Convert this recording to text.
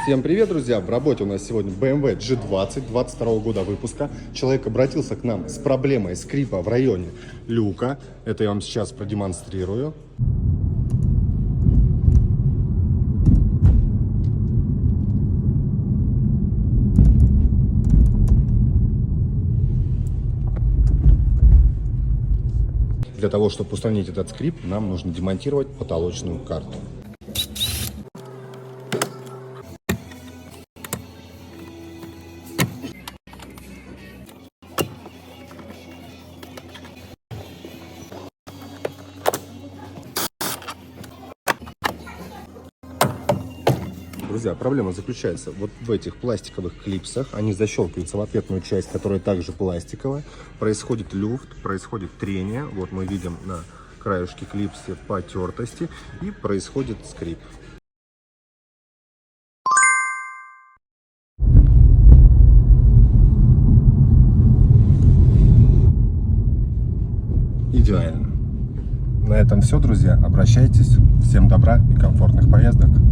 Всем привет, друзья! В работе у нас сегодня BMW G20 22 года выпуска. Человек обратился к нам с проблемой скрипа в районе люка. Это я вам сейчас продемонстрирую. Для того, чтобы устранить этот скрип, нам нужно демонтировать потолочную карту. Друзья, проблема заключается вот в этих пластиковых клипсах. Они защелкиваются в ответную часть, которая также пластиковая. Происходит люфт, происходит трение. Вот мы видим на краешке клипса потертости и происходит скрип. Идеально. На этом все, друзья. Обращайтесь. Всем добра и комфортных поездок.